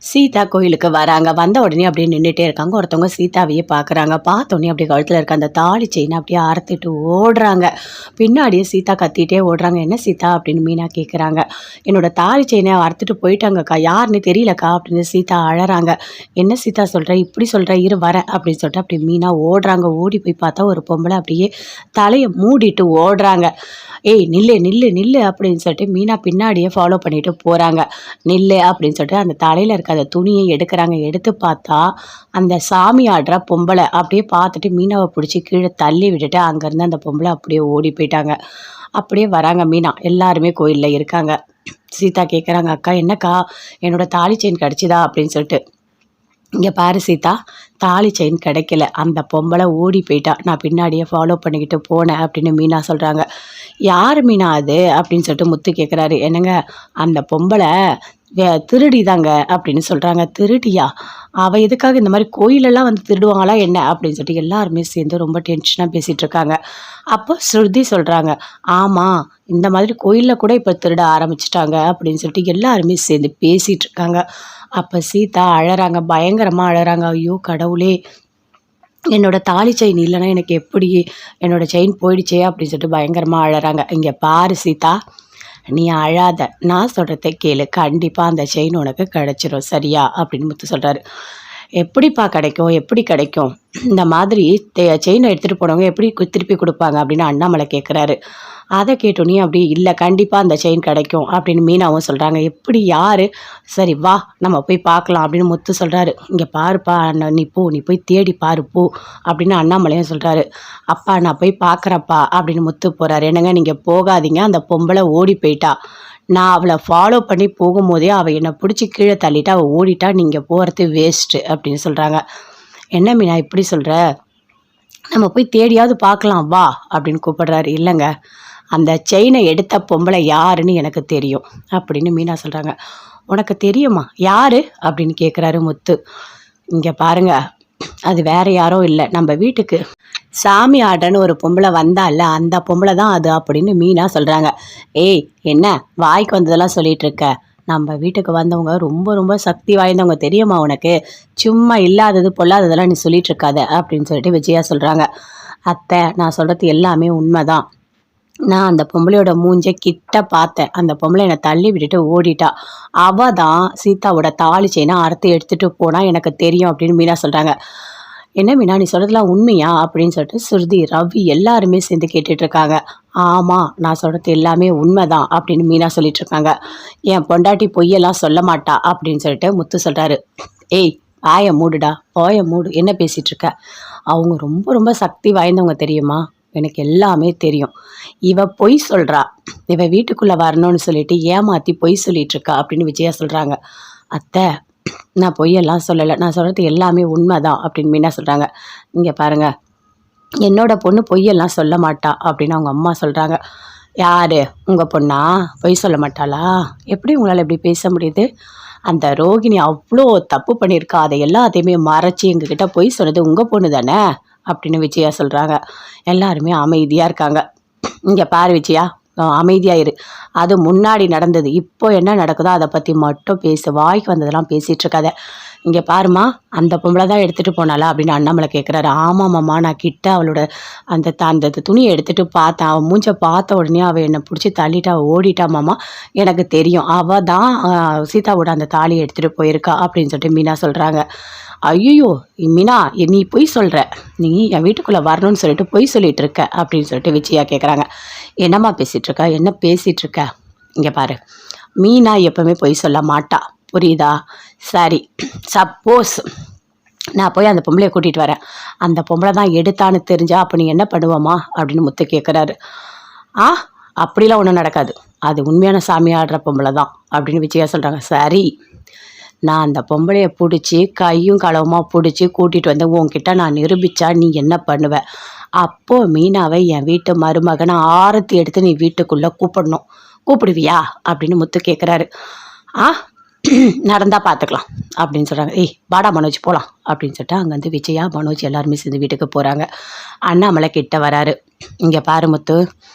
சீதா கோயிலுக்கு வராங்க. வந்த உடனே அப்படியே நின்னுட்டே இருக்காங்க. ஒருத்தவங்க சீதாவையே பார்க்குறாங்க. பார்த்தோனே அப்படியே கழுத்துல இருக்க அந்த தாலி செயின அப்படியே அறுத்துட்டு ஓடுறாங்க. பின்னாடியே சீதா கத்திட்டே ஓடுறாங்க. "என்ன சீதா?" அப்படின்னு மீனா கேட்குறாங்க. "என்னோட தாலி செயின அறுத்துட்டு போயிட்டாங்கக்கா. யாருன்னு தெரியலக்கா" அப்படின்னு சீதா அழறாங்க. "என்ன சீதா சொல்ற? இப்படி சொல்ற? இரு வரேன்" அப்படின்னு சொல்லிட்டு அப்படி மீனா ஓடுறாங்க. ஓடி போய் பார்த்தா ஒரு பொம்பளை அப்படியே தலைய மூடிட்டு ஓடுறாங்க. "ஏய் நில்லு, நில்லு, நில்லு" அப்படின்னு சொல்லிட்டு மீனா பின்னாடியே ஃபாலோ பண்ணிட்டு போறாங்க. "நில்லு" அப்படின்னு சொல்லிட்டு அந்த தலையில இருக்க அந்த துணியை எடுக்குறாங்க. எடுத்து பார்த்தா, அந்த சாமி ஆடுற பொம்பள. அப்படியே பார்த்துட்டு மீனாவ புடிச்சு கீழ தள்ளி விட்டுட்டு, அங்கருந்து அந்த பொம்பள அப்படியே ஓடி போயிட்டாங்க. அப்படியே வராங்க மீனா. எல்லாருமே கோயில்ல இருக்காங்க. சீதா கேட்குறாங்க, "அக்கா என்னக்கா? என்னோட தாலி செயின் கிடைச்சுதா?" அப்படின்னு சொல்லிட்டு. "இங்க பாரு சீதா, தாலி செயின் கிடைக்கல. அந்த பொம்பள ஓடி போயிட்டா. நான் பின்னாடியே ஃபாலோ பண்ணிக்கிட்டு போனேன்" அப்படின்னு மீனா சொல்றாங்க. "யாரு மீனா அது?" அப்படின்னு சொல்லிட்டு முத்து கேட்குறாரு. "என்னங்க அந்த பொம்பள திருடிதாங்க" அப்படின்னு சொல்றாங்க. "திருடியா? அவ எதுக்காக இந்த மாரி கோயிலெல்லாம் வந்து திருடுவாங்களா என்ன?" அப்படின்னு சொல்லிட்டு எல்லாருமே சேர்ந்து ரொம்ப டென்ஷனா பேசிட்டு இருக்காங்க. அப்போ ஸ்ருதி சொல்றாங்க, "ஆமா, இந்த மாதிரி கோயில்ல கூட இப்ப திருட ஆரம்பிச்சுட்டாங்க" அப்படின்னு சொல்லிட்டு எல்லாருமே சேர்ந்து பேசிட்டு இருக்காங்க. அப்ப சீதா அழறாங்க. பயங்கரமா அழறாங்க. "ஐயோ கடவுளே! என்னோட தாலி செயின் இல்லன்னா எனக்கு எப்படி? என்னோட செயின் போயிடுச்சே!" அப்படின்னு சொல்லிட்டு பயங்கரமா அழறாங்க. "இங்க பாரு சீதா, நீ அழாத. நான் சொல்றத கேளு. கண்டிப்பா அந்த செயின் உனக்கு கிடைச்சிரும். சரியா?" அப்படின்னு முத்து சொல்றாரு. "எப்படிப்பா கிடைக்கும்? எப்படி கிடைக்கும்? இந்த மாதிரி செயின எடுத்துட்டு போனவங்க எப்படி திருப்பி குடுப்பாங்க?" அப்படின்னு அண்ணாமலை கேட்குறாரு. அத கேட்டோனே அப்படியே, "இல்ல கண்டிப்பா அந்த செயின் கிடைக்கும்" அப்படின்னு மீனாவும் சொல்றாங்க. "எப்படி? யாரு? சரி வா நம்ம போய் பார்க்கலாம்" அப்படின்னு முத்து சொல்றாரு. "இங்க பாருப்பா நீ போய் தேடி பாரு போ" அப்படின்னு அண்ணாமலையும் சொல்றாரு. "அப்பா நான் போய் பார்க்குறேன்ப்பா" அப்படின்னு முத்து போறாரு. "என்னங்க நீங்க போகாதீங்க. அந்த பொம்பள ஓடி போயிட்டா. நான் அவள ஃபாலோ பண்ணி போகும்போதே அவ என்ன புடிச்சு கீழ தள்ளிட்டா. அவ ஓடிட்டா. நீங்க போறது வேஸ்ட்டு" அப்படின்னு சொல்றாங்க. "என்ன மீனா இப்படி சொல்ற? நம்ம போய் தேடியாவது பார்க்கலாம் வா" அப்படின்னு கூப்பிடுறாரு. "இல்லங்க, அந்த செயின எடுத்த பொம்பள யாருன்னு எனக்கு தெரியும்" அப்படின்னு மீனா சொல்றாங்க. "உனக்கு தெரியுமா? யாரு?" அப்படின்னு கேட்குறாரு முத்து. "இங்க பாருங்க, அது வேற யாரும் இல்ல. நம்ம வீட்டுக்கு சாமி ஆடுறன்னு ஒரு பொம்பள வந்தால்ல, அந்த பொம்பள தான் அது" அப்படின்னு மீனா சொல்றாங்க. "ஏய் என்ன வாய்க்கு வந்ததெல்லாம் சொல்லிட்டு இருக்க? நம்ம வீட்டுக்கு வந்தவங்க ரொம்ப ரொம்ப சக்தி வாய்ந்தவங்க தெரியுமா உனக்கு? சும்மா இல்லாதது பொல்லாததெல்லாம் நீ சொல்லிட்டு இருக்காத" அப்படின்னு சொல்லிட்டு விஜயா சொல்றாங்க. "அத்தை நான் சொல்றது எல்லாமே உண்மைதான். நான் அந்த பொம்பளையோட மூஞ்ச கிட்ட பார்த்தேன். அந்த பொம்பளை என்ன தள்ளி விட்டுட்டு ஓடிட்டா. அவ தான் சீதாவோட தாலி செயின அறுத்து எடுத்துட்டு போனா எனக்கு தெரியும்" அப்படின்னு மீனா சொல்றாங்க. "என்ன மீனா நீ சொல்றதெல்லாம் உண்மையா?" அப்படின்னு சொல்லிட்டு ஸ்ருதி, ரவி எல்லாருமே சேர்ந்து கேட்டுட்டு இருக்காங்க. "ஆமா, நான் சொல்றது எல்லாமே உண்மைதான்" அப்படின்னு மீனா சொல்லிட்டு இருக்காங்க. "என் பொண்டாட்டி பொய்யெல்லாம் சொல்ல மாட்டா" அப்படின்னு சொல்லிட்டு முத்து சொல்றாரு. "ஏய் வாய மூடுடா, வாய மூடு. என்ன பேசிட்டு இருக்க? அவங்க ரொம்ப ரொம்ப சக்தி வாய்ந்தவங்க தெரியுமா? எனக்கு எல்லாமே தெரியும். இவ பொய் சொல்றா. இவ வீட்டுக்குள்ள வரணும்னு சொல்லிட்டு ஏமாத்தி பொய் சொல்லிட்டு இருக்கா" அப்படின்னு விஜயா சொல்றாங்க. "அத்தை நான் பொய்யெல்லாம் சொல்லல. நான் சொல்றது எல்லாமே உண்மைதான்" அப்படின்னு மீனா சொல்றாங்க. "இங்க பாருங்க, என்னோட பொண்ணு பொய்யெல்லாம் சொல்ல மாட்டா" அப்படின்னு அவங்க அம்மா சொல்றாங்க. "யாரு? உங்க பொண்ணா? பொய் சொல்ல மாட்டாளா? எப்படி உங்களால இப்படி பேச முடியுது? அந்த ரோகிணி அவ்ளோ தப்பு பண்ணியிருக்கா. அத எல்லாத்தையுமே மறைச்சு எங்ககிட்ட பொய் சொன்னது உங்க பொண்ணு தானே?" அப்படின்னு விஜயா சொல்றாங்க. எல்லாருமே அமைதியா இருக்காங்க. "இங்க பாரு விஜயா, அமைதியா இரு. அது முன்னாடி நடந்தது. இப்போ என்ன நடக்குதோ அத பத்தி மட்டும் பேசு. வாய்க்கு வந்ததெல்லாம் பேசிட்டு இருக்காத. இங்க பாரும்மா, அந்த பொம்பள தான் எடுத்துட்டு போனாளா?" அப்படின்னு அண்ணாமலை கேட்குறாரு. "ஆமாமாம்மா, நான் கிட்ட அவளோட அந்த துணிய எடுத்துட்டு பார்த்தேன். அவ மூஞ்ச பார்த்த உடனே அவ என்ன புடிச்சு தள்ளிட்டா. அவ ஓடிட்டா மாமா. எனக்கு தெரியும். அவ தான் சீதாவோட அந்த தாலிய எடுத்துட்டு போயிருக்கா" அப்படின்னு சொல்லிட்டு மீனா சொல்றாங்க. "ஐயய்யோ! மீனா நீ பொய் சொல்ற. நீ என் வீட்டுக்குள்ள வரணும்னு சொல்லிட்டு பொய் சொல்லிட்டு இருக்க" அப்படின்னு சொல்லிட்டு விஜயா கேட்குறாங்க. "என்னம்மா பேசிட்டு இருக்க? என்ன பேசிட்டு இருக்க? இங்க பாரு, மீனா எப்பவுமே பொய் சொல்ல மாட்டா. புரியுதா? சரி, சப்போஸ் நான் போய் அந்த பொம்பளைய கூட்டிட்டு வரேன். அந்த பொம்பள தான் எடுத்தான்னு தெரிஞ்சா அப்ப நீ என்ன பண்ணுவம்மா?" அப்படின்னு முத்து கேட்குறாரு. "ஆ அப்படிலாம் ஒண்ணும் நடக்காது. அது உண்மையான சாமி ஆடுற பொம்பள தான்" அப்படின்னு விஜயா சொல்றாங்க. "சரி, நான் அந்த பொம்பளைய புடிச்சு கையும் களவுமா புடிச்சு கூட்டிட்டு வந்து உன்கிட்ட நான் நிரூபிச்சா நீ என்ன பண்ணுவ? அப்போ மீனாவை என் வீட்டு மருமகன ஆரத்தி எடுத்து நீ வீட்டுக்குள்ள கூப்பிடணும். கூப்பிடுவியா?" அப்படின்னு முத்து கேட்குறாரு. "ஆ நடந்தால் பார்த்துக்கலாம் அப்படின்னு சொல்கிறாங்க. ஏய் வாடா மனோஜ் போகலாம் அப்படின்னு சொல்லிட்டு அங்கேருந்து விஜயா மனோஜ் எல்லாருமே சேர்ந்து வீட்டுக்கு போகிறாங்க. அண்ணாமலை கிட்ட வராரு. இங்கே பாரு முத்து,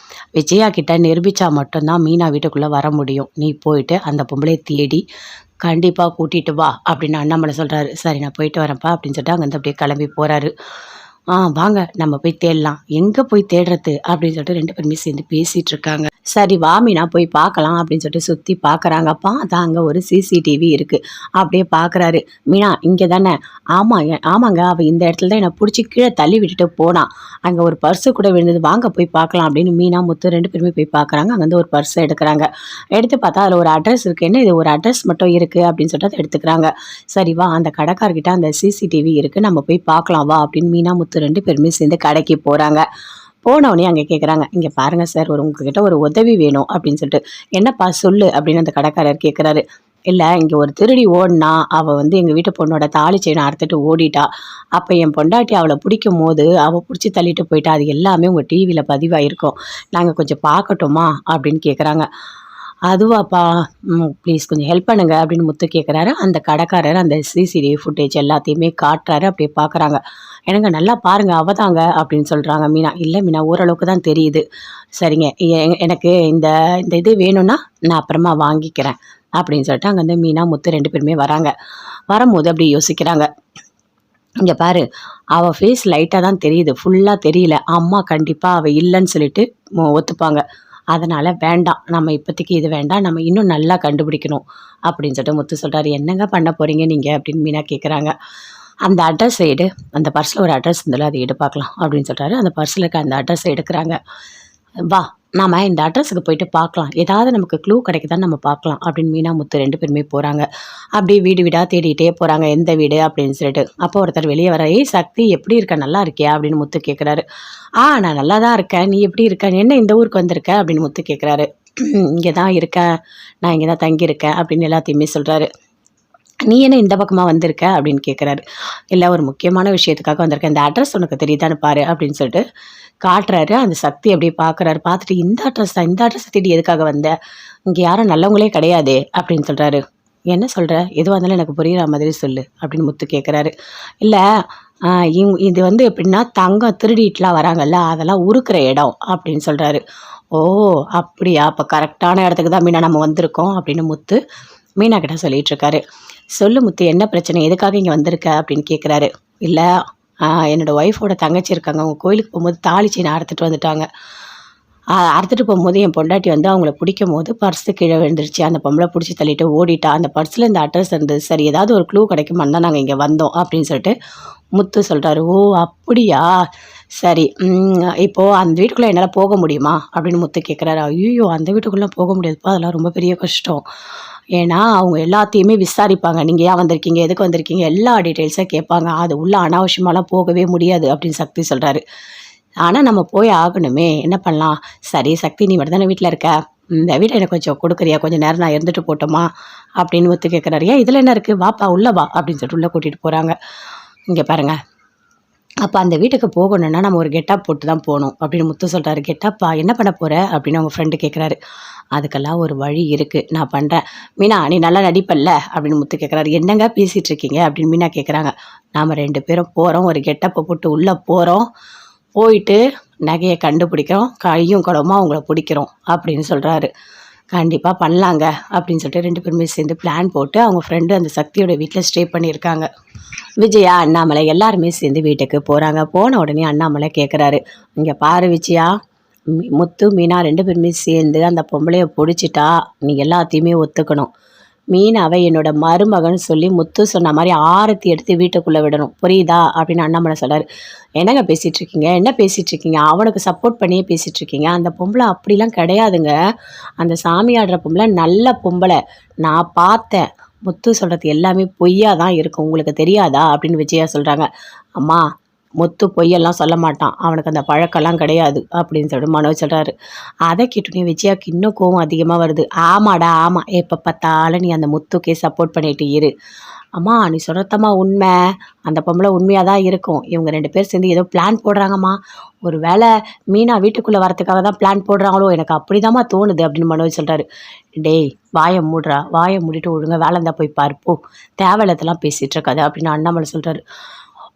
விஜயா கிட்ட நிரூபித்தா மட்டும்தான் மீனா வீட்டுக்குள்ளே வர முடியும். நீ போயிட்டு அந்த பொம்பளையை தேடி கண்டிப்பாக கூட்டிகிட்டு வா அப்படின்னு அண்ணாமலை சொல்கிறாரு. சரி நான் போயிட்டு வரேன்ப்பா அப்படின்னு சொல்லிட்டு அங்கேருந்து அப்படியே கிளம்பி போகிறாரு. வாங்க நம்ம போய் தேடலாம். எங்கே போய் தேடுறது அப்படின்னு சொல்லிட்டு 2 பேருமே சேர்ந்து பேசிகிட்டு இருக்காங்க. சரி வா மீனா போய் பார்க்கலாம் அப்படின்னு சொல்லிட்டு சுற்றி பார்க்குறாங்க. பார்த்தா அங்கே ஒரு சிசிடிவி இருக்குது. அப்படியே பார்க்குறாரு. மீனா இங்கே தானே? ஆமாங்க அவள் இந்த இடத்துல தான் என்னை பிடிச்சி கீழே தள்ளி விட்டுட்டு போனான். அங்கே ஒரு பர்ஸு கூட விழுந்தது, வாங்க போய் பார்க்கலாம் அப்படின்னு மீனா முத்து 2 பேருமே போய் பார்க்குறாங்க. அங்கேருந்து ஒரு பர்ஸை எடுக்கிறாங்க. எடுத்து பார்த்தா அதில் ஒரு அட்ரஸ் இருக்குது. என்ன இது ஒரு அட்ரஸ் மட்டும் இருக்குது அப்படின்னு சொல்லிட்டு அதை எடுத்துக்கிறாங்க. சரி வா அந்த கடைக்காரர்கிட்ட அந்த சிசிடிவி இருக்குது, நம்ம போய் பார்க்கலாம் வா அப்படின்னு மீனா முத்து 2 பேருமே சேர்ந்து கடைக்கு போகிறாங்க. போனவொடனே அங்கே கேட்குறாங்க, இங்கே பாருங்கள் சார், உங்ககிட்ட ஒரு உதவி வேணும் அப்படின்னு சொல்லிட்டு. என்னப்பா சொல்லு அப்படின்னு அந்த கடைக்காரர் கேட்குறாரு. இல்லை இங்கே ஒரு திருடி ஓடினா, அவள் வந்து எங்கள் வீட்டு பொண்ணோட தாலி செயினை அறுத்துட்டு ஓடிட்டா. அப்போ என் பொண்டாட்டி அவளை பிடிக்கும் போது அவள் பிடிச்சி தள்ளிட்டு போயிட்டா. அது எல்லாமே உங்கள் டிவியில் பதிவாயிருக்கும், நாங்கள் கொஞ்சம் பார்க்கட்டுமா அப்படின்னு கேட்குறாங்க. அதுவாப்பா, ப்ளீஸ் கொஞ்சம் ஹெல்ப் பண்ணுங்க அப்படின்னு முத்து கேட்குறாரு. அந்த கடைக்காரர் அந்த சிசிடிவி ஃபுட்டேஜ் எல்லாத்தையுமே காட்டுறாரு. அப்படியே பார்க்குறாங்க. எனக்கு நல்லா பாருங்க அவதாங்க அப்படின்னு சொல்கிறாங்க மீனா. இல்லை மீனா ஓரளவுக்கு தான் தெரியுது. சரிங்க எனக்கு இந்த இந்த இது வேணும்னா நான் அப்புறமா வாங்கிக்கிறேன் அப்படின்னு சொல்லிட்டு அங்கே வந்து மீனா முத்து 2 பேருமே வராங்க. வரும்போது அப்படி யோசிக்கிறாங்க. இங்கே பாரு, அவள் ஃபேஸ் லைட்டாக தான் தெரியுது, ஃபுல்லாக தெரியல. அம்மா கண்டிப்பாக அவள் இல்லைன்னு சொல்லிட்டு ஒத்துப்பாங்க. அதனால் வேண்டாம், நம்ம இப்போதைக்கு இது வேண்டாம், நம்ம இன்னும் நல்லா கண்டுபிடிக்கணும் அப்படின்னு சொல்லிட்டு முத்து சொல்கிறாரு. என்னங்க பண்ண போகிறீங்க நீங்கள் அப்படின்னு மீனா கேட்குறாங்க. அந்த அட்ரஸ் எடு, அந்த பர்ஸில் ஒரு அட்ரஸ் இருந்தாலும் அதை எடு பார்க்கலாம் அப்படின்னு சொல்கிறாரு. அந்த பர்ஸில் இருக்க அந்த அட்ரஸை எடுக்கிறாங்க. வா நாம் இந்த அட்ரஸுக்கு போயிட்டு பார்க்கலாம், ஏதாவது நமக்கு க்ளூ கிடைக்குதான்னு நம்ம பார்க்கலாம் அப்படின்னு மீனா முத்து 2 பேருமே போகிறாங்க. அப்படியே வீடு வீடாக தேடிட்டே போகிறாங்க, எந்த வீடு அப்படின்னு சொல்லிட்டு. அப்போ ஒருத்தர் வெளியே வர, ஏய் சக்தி எப்படி இருக்க, நல்லா இருக்கியா அப்படின்னு முத்து கேட்குறாரு. நான் நல்லா தான் இருக்கேன், நீ எப்படி இருக்க, என்ன இந்த ஊருக்கு வந்திருக்க அப்படின்னு முத்து கேட்குறாரு. இங்கே தான் இருக்கேன், நான் இங்கே தான் தங்கியிருக்கேன் அப்படின்னு எல்லாத்தையுமே சொல்கிறாரு. நீ என்ன இந்த பக்கமாக வந்திருக்க அப்படின்னு கேட்குறாரு. இல்லை ஒரு முக்கியமான விஷயத்துக்காக வந்திருக்கேன், இந்த அட்ரஸ் உனக்கு தெரியுதான்னு பாரு அப்படின்னு சொல்லிட்டு காட்டுறாரு. அந்த சக்தி அப்படியே பார்க்குறாரு. பார்த்துட்டு இந்த அட்ரஸ் தான், இந்த அட்ரஸை தேடி எதுக்காக வந்த, இங்கே யாரும் நல்லவங்களே கிடையாதே அப்படின்னு சொல்கிறாரு. என்ன சொல்கிற, எதுவாக இருந்தாலும் எனக்கு புரிகிற மாதிரி சொல்லு அப்படின்னு முத்து கேட்குறாரு. இல்லை இது வந்து எப்படின்னா தங்கம் திருடிட்டுலாம் வராங்கல்ல, அதெல்லாம் உருக்குற இடம் அப்படின்னு சொல்கிறாரு. ஓ அப்படியா, அப்போ கரெக்டான இடத்துக்கு தான் மீனா நம்ம வந்திருக்கோம் அப்படின்னு முத்து மீனா கிட்ட சொல்லிட்டு இருக்காரு. சொல்லு முத்து, என்ன பிரச்சனை, எதுக்காக இங்கே வந்திருக்க அப்படின்னு கேட்குறாரு. இல்லை என்னோடய ஒய்ஃபோட தங்கச்சி இருக்காங்க, அவங்க கோயிலுக்கு போகும்போது தாலி செயினை அறுத்துட்டு வந்துட்டாங்க. அறுத்துட்டு போகும்போது என் பொண்டாட்டி வந்து அவங்கள பிடிக்கும் போது பர்ஸு கீழே விழுந்துருச்சு, அந்த பொம்பளை பிடிச்சி தள்ளிட்டு ஓடிட்டா. அந்த பர்ஸில் இந்த அட்ரஸ் இருந்தது, சரி ஏதாவது ஒரு க்ளூ கிடைக்குமான்னு தான் நாங்கள் இங்கே வந்தோம் அப்படின்னு சொல்லிட்டு முத்து சொல்கிறாரு. ஓ அப்படியா, சரி இப்போது அந்த வீட்டுக்குள்ளே என்னால் போக முடியுமா அப்படின்னு முத்து கேட்குறாரு. ஐயோ அந்த வீட்டுக்குள்ளே போக முடியாதுப்பா, அதெல்லாம் ரொம்ப பெரிய கஷ்டம். ஏன்னா அவங்க எல்லாத்தையுமே விசாரிப்பாங்க, நீங்கள் ஏன் வந்திருக்கீங்க, எதுக்கு வந்திருக்கீங்க, எல்லா டீட்டெயில்ஸாக கேட்பாங்க. அது உள்ள அனாவசியமாலாம் போகவே முடியாது அப்படின்னு சக்தி சொல்கிறாரு. ஆனால் நம்ம போய் ஆகணுமே, என்ன பண்ணலாம். சரி சக்தி, நீ மட்டும் தானே வீட்டில் இருக்க, இந்த வீட்டை எனக்கு கொஞ்சம் கொடுக்குறியா, கொஞ்சம் நேரம் நான் இருந்துட்டு போட்டோமா அப்படின்னு ஒத்து கேட்குறாரு. ஏன் இதில் என்ன இருக்குது, வாப்பா உள்ளே வா அப்படின்னு சொல்லிட்டு உள்ளே கூட்டிகிட்டு போகிறாங்க. இங்கே பாருங்கள், அப்போ அந்த வீட்டுக்கு போகணுன்னா நம்ம ஒரு கெட்டப் போட்டு தான் போகணும் அப்படின்னு முத்து சொல்கிறாரு. கெட்டப்பா, என்ன பண்ண போகிற அப்படின்னு அவங்க ஃப்ரெண்டு கேட்குறாரு. அதுக்கெல்லாம் ஒரு வழி இருக்குது, நான் பண்ணுறேன். மீனா நீ நல்லா நடிப்பல்ல அப்படின்னு முத்து கேட்குறாரு. என்னங்க பேசிகிட்டு இருக்கீங்க அப்படின்னு மீனா கேட்குறாங்க. நாம் 2 பேரும் போகிறோம், ஒரு கெட்டப்பை போட்டு உள்ளே போகிறோம், போயிட்டு நகையை கண்டுபிடிக்கிறோம், கையும் குடமாக அவங்கள பிடிக்கிறோம் அப்படின்னு சொல்கிறாரு. கண்டிப்பாக பண்ணலாங்க அப்படின்னு சொல்லிட்டு 2 பேருமே சேர்ந்து பிளான் போட்டு அவங்க ஃப்ரெண்டு அந்த சக்தியோட வீட்டில் ஸ்டே பண்ணியிருக்காங்க. விஜயா அண்ணாமலை எல்லாருமே சேர்ந்து வீட்டுக்கு போகிறாங்க. போன உடனே அண்ணாமலை கேட்குறாரு, இங்கே பாரு விஜயா, முத்து மீனா 2 பேருமே சேர்ந்து அந்த பொம்பளையை பிடிச்சிட்டா நீ எல்லாத்தையுமே ஒத்துக்கணும். மீனாவை என்னோட மருமகன் சொல்லி முத்து சொன்ன மாதிரி ஆரத்தி எடுத்து வீட்டுக்குள்ளே விடணும், புரியுதா அப்படின்னு அண்ணாமலை சொல்கிறார். என்னங்க பேசிகிட்டு இருக்கீங்க, என்ன பேசிகிட்டு இருக்கீங்க, அவனுக்கு சப்போர்ட் பண்ணியே பேசிகிட்டு இருக்கீங்க. அந்த பொம்பளை அப்படிலாம் கிடையாதுங்க, அந்த சாமி ஆடுற பொம்பளை நல்ல பொம்பளை, நான் பார்த்தேன். முத்து சொல்கிறது எல்லாமே பொய்யா தான் இருக்கும், உங்களுக்கு தெரியாதா அப்படின்னு விஜயா சொல்கிறாங்க. அம்மா முத்து பொய்யெல்லாம் சொல்ல மாட்டான், அவனுக்கு அந்த பழக்கம்லாம் கிடையாது அப்படின்னு சொல்லிட்டு மனோஜ் சொல்கிறாரு. அதை கேட்டோன்னே விஜயாவுக்கு இன்னும் கோவம் அதிகமாக வருது. ஆமாடா ஆமாம், எப்போ பார்த்தாலும் நீ அந்த முத்துக்கே சப்போர்ட் பண்ணிட்டு இரு, அம்மா நீ சொல்கிறதம்மா உண்மை, அந்த பொம்பளை உண்மையாக தான் இருக்கும். இவங்க 2 பேர் சேர்ந்து ஏதோ பிளான் போடுறாங்கம்மா. ஒரு வேளை மீனா வீட்டுக்குள்ளே வரத்துக்காக தான் பிளான் போடுறாங்களோ, எனக்கு அப்படிதாம்மா தோணுது அப்படின்னு மனோஜ் சொல்கிறாரு. டேய் வாயை மூடுறா, வாயை மூடிட்டு ஒழுங்கா வேலை இருந்தால் போய் பாரு போ, தேவையில்லாதெல்லாம் பேசிகிட்டு இருக்காது அப்படின்னு அண்ணாமலை சொல்கிறாரு.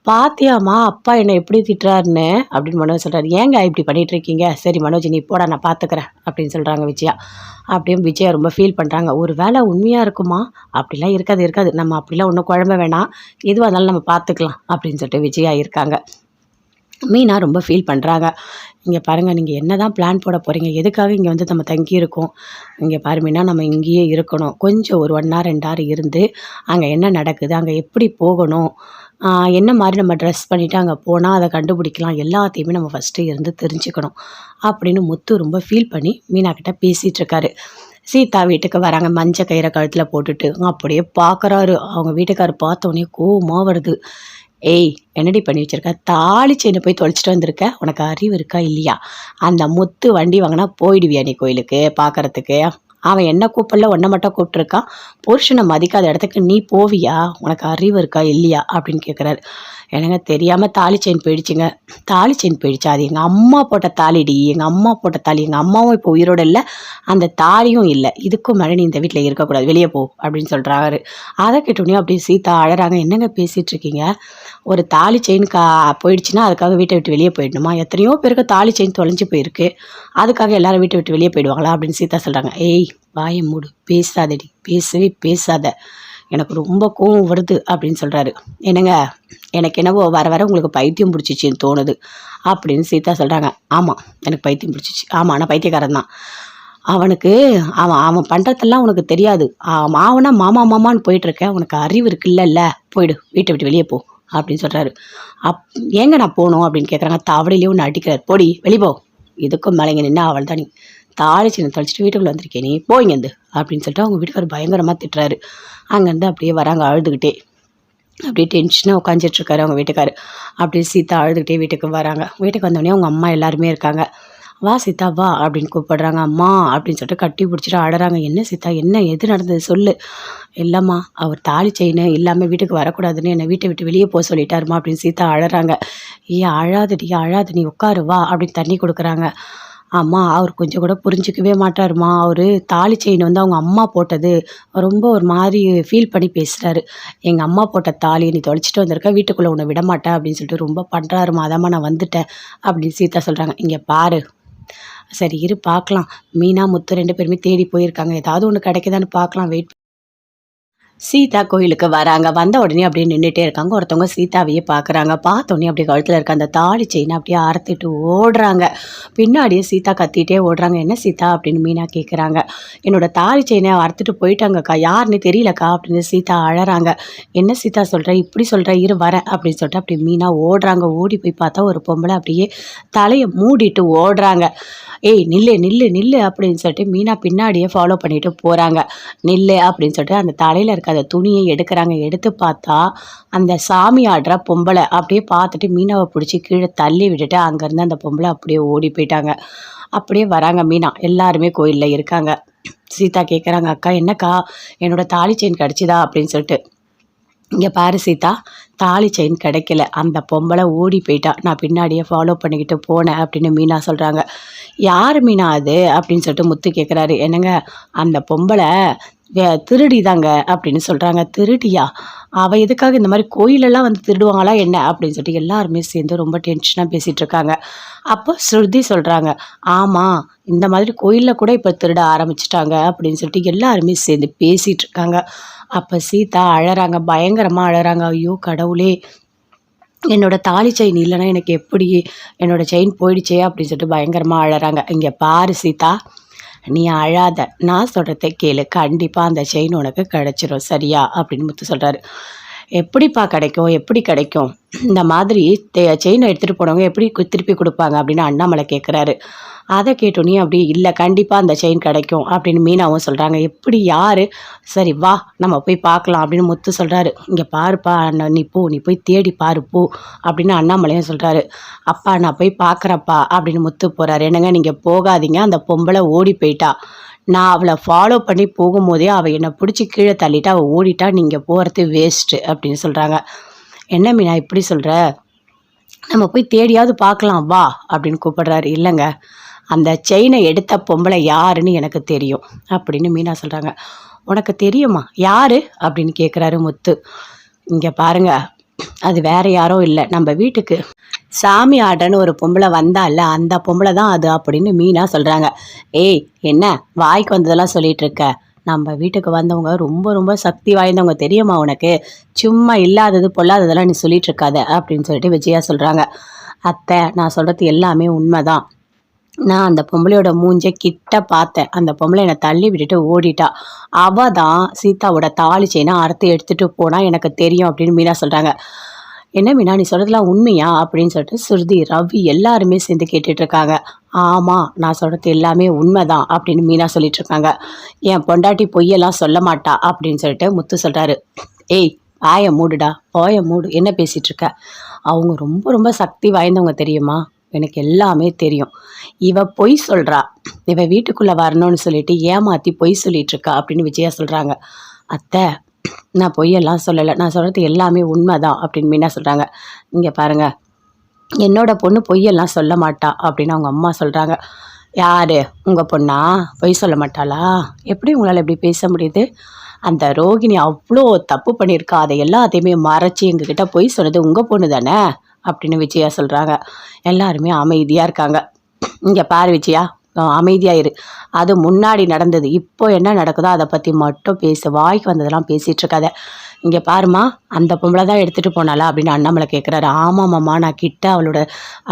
பாத்தியாம்மா அப்பா என்னை எப்படி திட்டுறாருன்னு அப்படின்னு மனோஜ் சொல்கிறாரு. ஏங்க இப்படி பண்ணிட்டு இருக்கீங்க? சரி மனோஜ் நீ போடா நான் பார்த்துக்கிறேன் அப்படின்னு சொல்கிறாங்க விஜயா. அப்படியும் விஜயா ரொம்ப ஃபீல் பண்ணுறாங்க. ஒரு வேளை உண்மையாக இருக்குமா? அப்படிலாம் இருக்காது, நம்ம அப்படிலாம் ஒன்றும் குழம்ப வேணாம், எதுவாக இருந்தாலும் நம்ம பார்த்துக்கலாம் அப்படின்னு சொல்லிட்டு விஜயா இருக்காங்க. மீனா ரொம்ப ஃபீல் பண்ணுறாங்க. இங்கே பாருங்கள், நீங்கள் என்ன தான் பிளான் போட போகிறீங்க, எதுக்காக இங்கே வந்து நம்ம தங்கியிருக்கோம்? இங்கே பாரு மீனா, நம்ம இங்கேயே இருக்கணும். கொஞ்சம் ஒரு 1 hour 2 hour இருந்து அங்கே என்ன நடக்குது, அங்கே எப்படி போகணும், என்ன மாதிரி நம்ம ட்ரெஸ் பண்ணிவிட்டு அங்கே போனால் அதை கண்டுபிடிக்கலாம், எல்லாத்தையுமே நம்ம ஃபஸ்ட்டு இருந்து தெரிஞ்சுக்கணும் அப்படின்னு முத்து ரொம்ப ஃபீல் பண்ணி மீனா கிட்ட பேசிகிட்டு இருக்காரு. சீதா வீட்டுக்கு வராங்க, மஞ்சள் கயிறை கழுத்தில் போட்டுட்டு. அப்படியே பார்க்குறாரு. அவங்க வீட்டுக்காரர் பார்த்தோன்னே கோவமாக வருது. ஏய் என்னடி பண்ணி வச்சிருக்க? தாலி செயினை போய் தொலைச்சிட்டு வந்திருக்க, உனக்கு அறிவு இருக்கா இல்லையா? அந்த முத்து வண்டி வாங்கினா போயிடுவியா நீ கோயிலுக்கு பார்க்கறதுக்கு? அவன் என்ன கூப்பிடல, ஒன்றை மட்டும் கூப்பிட்ருக்கான். புருஷனை மதிக்காத இடத்துக்கு நீ போவியா? உனக்கு அறிவு இருக்கா இல்லையா அப்படின்னு கேட்குறாரு. எனக்கு தெரியாமல் தாலி செயின் போயிடுச்சுங்க. தாலி செயின் போயிடுச்சா? அது எங்கள் அம்மா போட்ட தாலிடி, எங்கள் அம்மா போட்ட தாலி. எங்கள் அம்மாவும் இப்போ உயிரோடு இல்லை, அந்த தாலியும் இல்லை. இதுக்கும் மேலே நீ இந்த வீட்டில் இருக்கக்கூடாது, வெளியே போ அப்படின்னு சொல்கிறாரு. அதை கேட்டோடனே அப்படியே சீதா அழறாங்க. என்னங்க பேசிகிட்டு இருக்கீங்க? ஒரு தாலி செயின் போயிடுச்சுன்னா அதுக்காக வீட்டை விட்டு வெளியே போயிடணுமா? எத்தனையோ பேருக்கு தாலி செயின் தொலைஞ்சு போயிருக்கு, அதுக்காக எல்லாரும் வீட்டை விட்டு வெளியே போயிடுவாங்களா அப்படின்னு சீதா சொல்கிறாங்க. ஏய் வாயை மூடு, பேசாதடி, பேசவே பேசாத, எனக்கு ரொம்ப கோவம் வருது அப்படின்னு சொல்கிறாரு. என்னங்க எனக்கு என்னவோ வர வர உங்களுக்கு பைத்தியம் பிடிச்சிச்சின்னு தோணுது அப்படின்னு சீதா சொல்கிறாங்க. ஆமாம் எனக்கு பைத்தியம் பிடிச்சிச்சு. ஆமாம் நான் பைத்தியக்காரன் தான். அவனுக்கு அவன் பண்ணுறதெல்லாம் உனக்கு தெரியாது. மாவனா மாமா மாமான்னு போயிட்டுருக்கேன், உனக்கு அறிவு இருக்குல்ல, போயிடு, வீட்டை விட்டு வெளியே போ அப்படின்னு சொல்கிறாரு. ஏங்க நான் போகணும் அப்படின்னு கேட்குறாங்க. தவடையிலேயே ஒன்று அடிக்கிறார். போடி வெளியே போ, இதுக்கும் மேலேங்க நின்று அவள் தான் நீ தாலி சின்ன தொலைச்சிட்டு வீட்டுக்குள்ளே வந்திருக்கே, நீ போயிங்கந்து அப்படின்னு சொல்லிட்டு அவங்க வீட்டுக்காரர் பயங்கரமாக திட்டுறாரு. அங்கேருந்து அப்படியே வராங்க அழுதுகிட்டே. அப்படியே டென்ஷனாக உட்காந்துட்ருக்காரு அவங்க வீட்டுக்காரு. அப்படியே சீதா அழுதுகிட்டே வீட்டுக்கு வராங்க. வீட்டுக்கு வந்தோடனே அவங்க அம்மா எல்லாருமே இருக்காங்க. வா சீதா வா அப்படின்னு கூப்பிடுறாங்க. அம்மா அப்படின்னு சொல்லிட்டு கட்டி பிடிச்சிட்டு அழறாங்க. என்ன சீதா, என்ன எது நடந்தது சொல்லு. இல்லைம்மா அவர் தாலி செயின் இல்லாமல் வீட்டுக்கு வரக்கூடாதுன்னு என்னை வீட்டை விட்டு வெளியே போக சொல்லிட்டாருமா அப்படின்னு சீதா அழறாங்க. அழாதடி அழாத, நீ உட்காரு வா அப்படின்னு தண்ணி கொடுக்குறாங்க. அம்மா அவர் கொஞ்சம் கூட புரிஞ்சிக்கவே மாட்டாருமா. அவர் தாலி செயின் வந்து அவங்க அம்மா போட்டது, ரொம்ப ஒரு மாதிரி ஃபீல் பண்ணி பேசுகிறாரு. எங்கள் அம்மா போட்ட தாலியை நீ தொலைச்சிட்டு வந்திருக்க, வீட்டுக்குள்ளே உன்னை விட மாட்டேன் அப்படின்னு சொல்லிட்டு ரொம்ப பண்ணுறாருமா, அதாம்மா நான் வந்துட்டேன் அப்படின்னு சீதா சொல்கிறாங்க. இங்கே பாரு, சரி இரு பார்க்கலாம், மீனா முத்து 2 பேருமே தேடி போயிருக்காங்க, ஏதாவது ஒன்று கிடைக்குதான்னு பார்க்கலாம், வெயிட். சீதா கோயிலுக்கு வராங்க. வந்த உடனே அப்படியே நின்றுட்டே இருக்காங்க. ஒருத்தவங்க சீதாவையே பார்க்குறாங்க. பார்த்தோன்னே அப்படியே கழுத்தில் இருக்க அந்த தாலி செயினை அப்படியே அறுத்துட்டு ஓடுறாங்க. பின்னாடியே சீதா கத்திட்டே ஓடுறாங்க. என்ன சீதா அப்படின்னு மீனா கேட்குறாங்க. என்னோட தாலி செயினை அறுத்துட்டு போயிட்டாங்கக்கா, யாருன்னு தெரியலக்கா அப்படின்னு சீதா அழறாங்க. என்ன சீதா சொல்கிற, இப்படி சொல்கிற, இரு வரேன் அப்படின்னு சொல்லிட்டு அப்படி மீனா ஓடுறாங்க. ஓடி போய் பார்த்தா ஒரு பொம்பளை அப்படியே தலையை மூடிட்டு ஓடுறாங்க. ஏய் நில்லு நில்லு நில்லு அப்படின்னு சொல்லிட்டு மீனா பின்னாடியே ஃபாலோ பண்ணிட்டு போகிறாங்க. நில்லு அப்படின்னு சொல்லிட்டு அந்த தலையில் இருக்க அந்த துணியை எடுக்கிறாங்க. எடுத்து பார்த்தா அந்த சாமி ஆடுற பொம்பளை. அப்படியே பார்த்துட்டு மீனாவை பிடிச்சி கீழே தள்ளி விட்டுட்டு அங்கேருந்து அந்த பொம்பளை அப்படியே ஓடி போயிட்டாங்க. அப்படியே வராங்க மீனா, எல்லாருமே கோயிலில் இருக்காங்க. சீதா கேட்குறாங்க, அக்கா என்னக்கா என்னோட தாலி செயின் கிடச்சிதா அப்படின்னு சொல்லிட்டு. இங்கே பாரு சீதா, தாலி செயின் கிடைக்கல, அந்த பொம்பளை ஓடி போயிட்டா, நான் பின்னாடியே ஃபாலோ பண்ணிக்கிட்டு போனேன் அப்படின்னு மீனா சொல்கிறாங்க. யார் மீனா அது அப்படின்னு சொல்லிட்டு முத்து கேட்குறாரு. என்னங்க அந்த பொம்பளை திருடி தாங்க அப்படின்னு சொல்கிறாங்க. திருடியா? அவள் எதுக்காக இந்த மாதிரி கோயிலெல்லாம் வந்து திருடுவாங்களா என்ன அப்படின்னு சொல்லிட்டு எல்லாருமே சேர்ந்து ரொம்ப டென்ஷனாக பேசிகிட்டு இருக்காங்க. அப்போ ஸ்ருதி சொல்கிறாங்க, ஆமாம் இந்த மாதிரி கோயிலில் கூட இப்போ திருட ஆரம்பிச்சிட்டாங்க அப்படின்னு சொல்லிட்டு எல்லாருமே சேர்ந்து பேசிகிட்டு இருக்காங்க. அப்போ சீதா அழறாங்க, பயங்கரமாக அழறாங்க. ஐயோ கடவுளே, என்னோட தாலி செயின் இல்லைன்னா எனக்கு எப்படி, என்னோட செயின் போயிடுச்சே அப்படின்னு சொல்லிட்டு பயங்கரமாக அழறாங்க. இங்கே பாரு சீதா, நீ அழாத, நான் சொல்கிறத கேளு, கண்டிப்பாக அந்த செயின் உனக்கு கிடச்சிரும் சரியா அப்படின்னு முத்து சொல்கிறாரு. எப்படிப்பா கிடைக்கும், எப்படி கிடைக்கும், இந்த மாதிரி செயினை எடுத்துகிட்டு போனவங்க எப்படி திருப்பி கொடுப்பாங்க அப்படின்னு அண்ணாமலை கேட்குறாரு. அதை கேட்டோன்னே அப்படி இல்லை கண்டிப்பாக அந்த செயின் கிடைக்கும் அப்படின்னு மீனாவும் சொல்கிறாங்க. எப்படி, யார், சரி வா நம்ம போய் பார்க்கலாம் அப்படின்னு முத்து சொல்கிறாரு. இங்கே பாருப்பா நீ போய் தேடி பாரு போ அப்படின்னு அண்ணாமலையும் சொல்கிறாரு. அப்பா நான் போய் பார்க்குறப்பா அப்படின்னு முத்து போகிறாரு. என்னங்க நீங்கள் போகாதீங்க, அந்த பொம்பளை ஓடி போயிட்டா, நான் அவளை ஃபாலோ பண்ணி போகும்போதே அவள் என்னை பிடிச்சி கீழே தள்ளிட்டு அவள் ஓடிட்டா, நீங்கள் போகிறது வேஸ்ட்டு அப்படின்னு சொல்கிறாங்க. என்ன மீனா இப்படி சொல்கிற, நம்ம போய் தேடியாவது பார்க்கலாம் வா அப்படின்னு கூப்பிடுறாரு. இல்லைங்க, அந்த செயினை எடுத்த பொம்பளை யாருன்னு எனக்கு தெரியும் அப்படின்னு மீனா சொல்கிறாங்க. உனக்கு தெரியுமா யாரு அப்படின்னு கேட்குறாரு முத்து. இங்கே பாருங்க, அது வேற யாரோ இல்லை, நம்ம வீட்டுக்கு சாமி ஆடுறன்னு ஒரு பொம்பளை வந்தால அந்த பொம்பளை தான் அது அப்படின்னு மீனா சொல்கிறாங்க. ஏய் என்ன வாய்க்கு வந்ததெல்லாம் சொல்லிட்டு இருக்க, நம்ம வீட்டுக்கு வந்தவங்க ரொம்ப ரொம்ப சக்தி வாய்ந்தவங்க தெரியுமா உனக்கு, சும்மா இல்லாதது பொல்லாததெல்லாம் நீ சொல்லிட்டு இருக்காத அப்படின்னு சொல்லிட்டு விஜயா சொல்கிறாங்க. அத்தை, நான் சொல்கிறது எல்லாமே உண்மைதான். நான் அந்த பொம்பளையோட மூஞ்சை கிட்ட பார்த்தேன். அந்த பொம்பளை என்னை தள்ளி விட்டுட்டு ஓடிட்டா. அவ தான் சீதாவோட தாலி செயினை அறுத்து எடுத்துகிட்டு போனா எனக்கு தெரியும் அப்படின்னு மீனா சொல்கிறாங்க. என்ன மீனா நீ சொல்கிறதுலாம் உண்மையா அப்படின்னு சொல்லிட்டு சுருதி, ரவி எல்லாருமே சேர்ந்து கேட்டுட்டு இருக்காங்க. ஆமாம், நான் சொல்கிறது எல்லாமே உண்மைதான் அப்படின்னு மீனா சொல்லிட்டு இருக்காங்க. என் பொண்டாட்டி பொய்யெல்லாம் சொல்ல மாட்டா அப்படின்னு சொல்லிட்டு முத்து சொல்கிறாரு. ஏய் வாய மூடுடா, போய மூடு, என்ன பேசிகிட்டு இருக்க, அவங்க ரொம்ப ரொம்ப சக்தி வாய்ந்தவங்க தெரியுமா, எனக்கு எல்லாமே தெரியும். இவ பொய் சொல்கிறா, இவ வீட்டுக்குள்ளே வரணும்னு சொல்லிட்டு ஏமாற்றி பொய் சொல்லிட்டு இருக்கா அப்படின்னு விஜயா சொல்கிறாங்க. அத்தை, நான் பொய்யெல்லாம் சொல்லலை, நான் சொல்கிறது எல்லாமே உண்மைதான் அப்படின்னு மீனா சொல்கிறாங்க. இங்கே பாருங்கள், என்னோட பொண்ணு பொய்யெல்லாம் சொல்ல மாட்டா அப்படின்னு அவங்க அம்மா சொல்கிறாங்க. யார் உங்கள் பொண்ணா பொய் சொல்ல மாட்டாளா, எப்படி உங்களால் எப்படி பேச முடியுது, அந்த ரோகிணி அவ்வளோ தப்பு பண்ணியிருக்கா, அதை எல்லாத்தையுமே மறைச்சி எங்ககிட்ட பொய் சொன்னது உங்கள் பொண்ணு தானே அப்படின்னு விஜயா சொல்கிறாங்க. எல்லாருமே அமைதியாக இருக்காங்க. இங்கே பாரு விஜயா, அமைதியாயிரு, அது முன்னாடி நடந்தது, இப்போ என்ன நடக்குதோ அதை பற்றி மட்டும் பேசு, வாய்க்கு வந்ததெல்லாம் பேசிகிட்டு இருக்காத. இங்கே பாருமா, அந்த பொம்பளை தான் எடுத்துகிட்டு போனாலா அப்படின்னு அண்ணாமலை கேட்குறாரு. ஆமாம்மாம்மா, நான் கிட்ட அவளோட